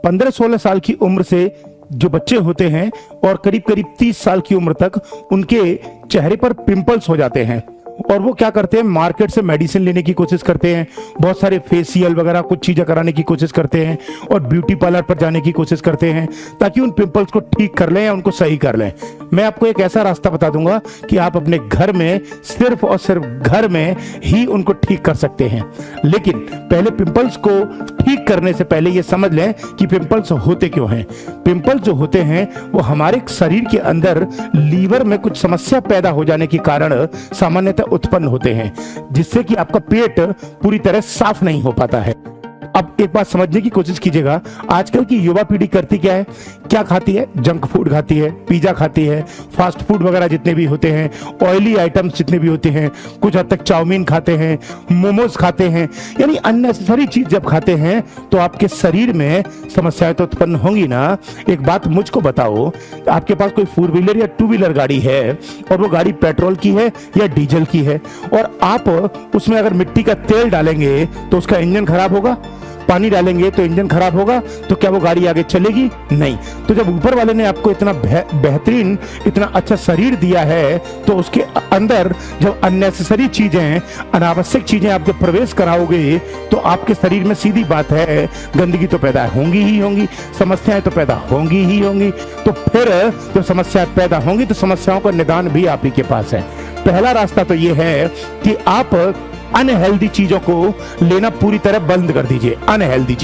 15-16 साल की उम्र से जो बच्चे होते हैं और करीब करीब 30 साल की उम्र तक उनके चेहरे पर पिंपल्स हो जाते हैं, और वो क्या करते हैं, मार्केट से मेडिसिन लेने की कोशिश करते हैं, बहुत सारे फेशियल वगैरह कुछ चीजें कराने की कोशिश करते हैं और ब्यूटी पार्लर पर जाने की कोशिश करते हैं ताकि उन पिंपल्स को ठीक कर लें या उनको सही कर लें। मैं आपको एक ऐसा रास्ता बता दूंगा कि आप अपने घर में सिर्फ और सिर्फ घर में ही उनको ठीक कर सकते हैं। लेकिन पहले पिंपल्स को ठीक करने से पहले ये समझ लें कि पिंपल्स होते क्यों हैं। पिंपल्स जो होते हैं वो हमारे शरीर के अंदर लीवर में कुछ समस्या पैदा हो जाने के कारण सामान्यतः उत्पन्न होते हैं, जिससे कि आपका पेट पूरी तरह साफ नहीं हो पाता है। अब एक बात समझने की कोशिश कीजिएगा, आजकल की युवा पीढ़ी करती क्या है, क्या खाती है, जंक फूड खाती है, पिज्जा खाती है, फास्ट फूड वगैरह जितने भी होते हैं, ऑयली आइटम्स जितने भी होते हैं, कुछ हद तक चाउमीन खाते हैं, मोमोज खाते हैं, यानी अननेसेसरी चीज जब खाते हैं तो आपके शरीर में समस्याएं तो उत्पन्न होंगी ना। एक बात मुझको बताओ, आपके पास कोई 4 व्हीलर या 2 व्हीलर गाड़ी है और वो गाड़ी पेट्रोल की है या डीजल की है, और आप उसमें अगर मिट्टी का तेल डालेंगे तो उसका इंजन खराब होगा, पानी डालेंगे तो इंजन खराब होगा, तो क्या वो गाड़ी आगे चलेगी? नहीं। तो जब ऊपर वाले ने आपको इतना बेहतरीन, इतना अच्छा शरीर दिया है, तो उसके अंदर जब अननेसेसरी चीजें, अनावश्यक चीजें आप जब प्रवेश कराओगे तो आपके शरीर में सीधी बात है गंदगी तो पैदा होंगी ही होंगी, समस्याएं तो पैदा होंगी ही होंगी। तो फिर जब समस्याएं पैदा होंगी तो समस्याओं का निदान भी आप ही के पास है। पहला रास्ता तो यह है कि आप अनहेल्दी चीजों को लेना पूरी तरह बंद कर दीजिए। अनहेल्दी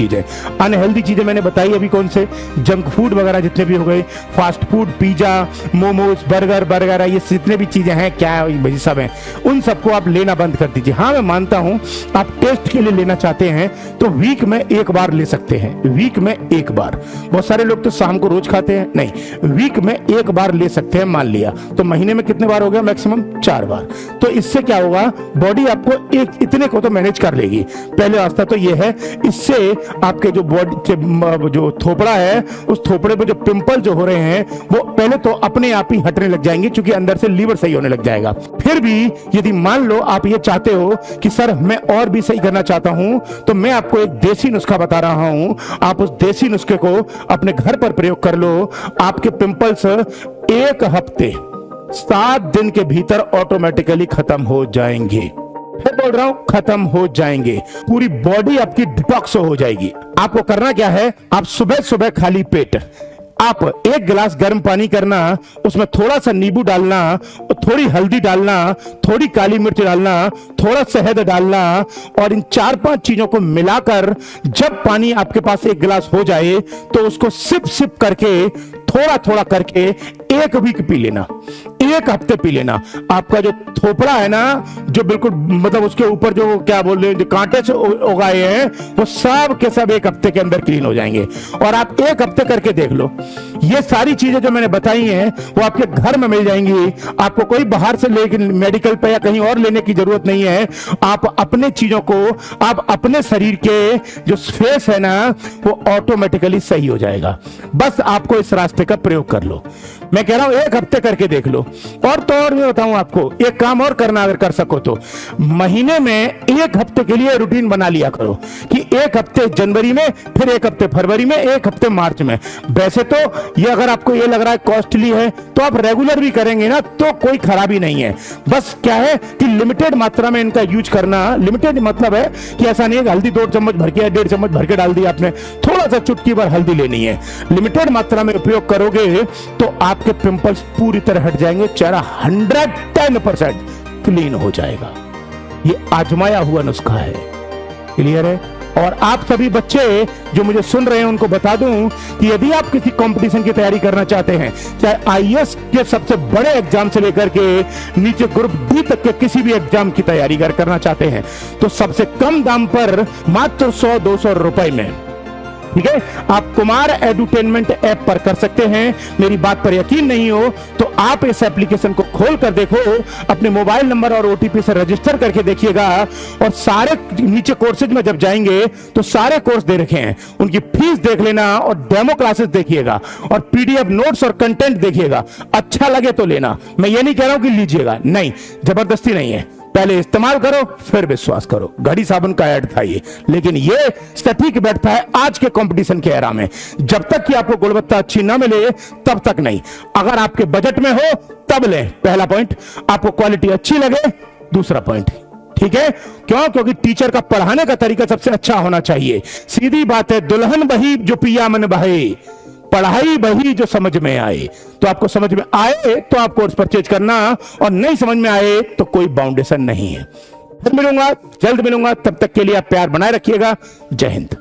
चीजें मैंने बताई अभी कौन से, जंक फूड वगैरह जितने भी हो गए, fast food, pizza, momos, burger, ये जितने भी चीजें हैं, क्या भाई सब हैं, उन सबको आप लेना बंद कर दीजिए। हाँ, मैं मानता हूं आप टेस्ट के लिए लेना चाहते हैं तो वीक में एक बार ले सकते हैं, वीक में एक बार। बहुत सारे लोग तो शाम को रोज खाते हैं, नहीं, वीक में एक बार ले सकते हैं। मान लिया तो महीने में कितने बार हो गया? मैक्सिमम 4 बार। तो इससे क्या होगा, बॉडी आपको इतने को तो मैनेज कर लेगी। पहले रास्ता तो ये है, इससे आपके जो बॉडी के जो थोपड़ा है, उस थोपड़े पे जो पिंपल जो हो रहे हैं वो पहले तो अपने आप ही हटने लग जाएंगे, क्योंकि अंदर से लीवर सही होने लग जाएगा। फिर भी यदि मान लो आप ये चाहते हो कि सर मैं और भी सही करना चाहता हूं, तो मैं आपको एक देसी नुस्खा बता रहा हूं। आप उस देसी नुस्खे को अपने घर पर प्रयोग कर लो। आपके पिंपल्स 1 हफ्ते 7 दिन के भीतर ऑटोमेटिकली खत्म हो जाएंगे। फिर बोल रहा हूं, खत्म हो जाएंगे। पूरी बॉडी आपकी डिटॉक्स हो जाएगी। आपको करना क्या है, आप सुबह सुबह खाली पेट आप 1 गिलास गर्म पानी करना, उसमें थोड़ा सा नींबू डालना, थोड़ी हल्दी डालना, थोड़ी काली मिर्च डालना, थोड़ा शहद डालना, और इन 4-5 चीजों को मिलाकर जब पानी आपके पास 1 गिलास हो जाए तो उसको सिप सिप करके, थोड़ा थोड़ा करके 1 वीक पी लेना, 1 हफ्ते पी लेना। आपका जो थोपड़ा है ना, जो बिल्कुल मतलब उसके ऊपर जो क्या बोल रहे हैं, जो कांटे से उगाए हैं, वो सब के सब 1 हफ्ते के अंदर क्लीन हो जाएंगे। और आप 1 हफ्ते करके देख लो, ये सारी चीजें जो मैंने बताई हैं वो आपके घर में मिल जाएंगी। आपको कोई बाहर से लेकिन मेडिकल पे या कहीं और लेने की जरूरत नहीं है। आप अपने चीजों को, आप अपने शरीर के जो फेस है ना, वो ऑटोमेटिकली सही हो जाएगा। बस आपको इस रास्ते का प्रयोग कर लो। मैं कह रहा हूं 1 हफ्ते करके देख लो। और तो और मैं बताऊं आपको, एक काम और करना अगर कर सको तो, महीने में 1 हफ्ते के लिए रूटीन बना लिया करो कि 1 हफ्ते जनवरी में, फिर 1 हफ्ते फरवरी में, 1 हफ्ते मार्च में। वैसे तो ये अगर आपको ये लग रहा है कॉस्टली है, तो आप रेगुलर भी करेंगे ना तो कोई खराबी नहीं है। बस क्या है कि लिमिटेड मात्रा में इनका यूज करना। लिमिटेड मतलब है कि ऐसा नहीं है कि हल्दी 2 चम्मच भर के या 1.5 चम्मच भर के डाल दिया आपने, थोड़ा सा चुटकी भर हल्दी लेनी है। लिमिटेड मात्रा में उपयोग करोगे तो आपके पिंपल्स पूरी तरह हट जाएंगे, चेहरा 110% क्लीन हो जाएगा। ये आजमाया हुआ नुस्खा है। क्लियर है? और आप सभी बच्चे जो मुझे सुन रहे हैं उनको बता दूं कि यदि आप किसी कंपटीशन की तैयारी करना चाहते हैं, चाहे आईएएस के सबसे बड़े एग्जाम से लेकर के नीचे ग्रुप डी तक के किसी भी एग्जाम की तैयारी करना चाहते हैं, तो सबसे कम दाम पर मात्र 100-200 रुपए में, ठीक है, आप कुमार एडुटेनमेंट ऐप पर कर सकते हैं। मेरी बात पर यकीन नहीं हो तो आप इस एप्लीकेशन को खोल कर देखो, अपने मोबाइल नंबर और ओटीपी से रजिस्टर करके देखिएगा, और सारे नीचे कोर्सेज में जब जाएंगे तो सारे कोर्स दे रखे हैं, उनकी फीस देख लेना और डेमो क्लासेस देखिएगा और पीडीएफ नोट्स और कंटेंट देखिएगा। अच्छा लगे तो लेना। मैं ये नहीं कह रहा हूं कि लीजिएगा, नहीं, जबरदस्ती नहीं है। पहले इस्तेमाल करो फिर विश्वास करो। घड़ी साबुन का ऐड था ये, लेकिन ये सटीक बैठता है आज के कंपटीशन के एरा में। जब तक कि आपको गुणवत्ता अच्छी ना मिले तब तक नहीं। अगर आपके बजट में हो तब ले, पहला पॉइंट। आपको क्वालिटी अच्छी लगे, दूसरा पॉइंट। ठीक है, क्यों? क्योंकि टीचर का पढ़ाने का तरीका सबसे अच्छा होना चाहिए। सीधी बात है, दुल्हन वही जो पिया मन बहे, पढ़ाई वही जो समझ में आए। तो आपको समझ में आए तो आप कोर्स परचेज करना, और नहीं समझ में आए तो कोई बाउंडेशन नहीं है। फिर मिलूंगा, जल्द मिलूंगा, तब तक के लिए आप प्यार बनाए रखिएगा। जय हिंद।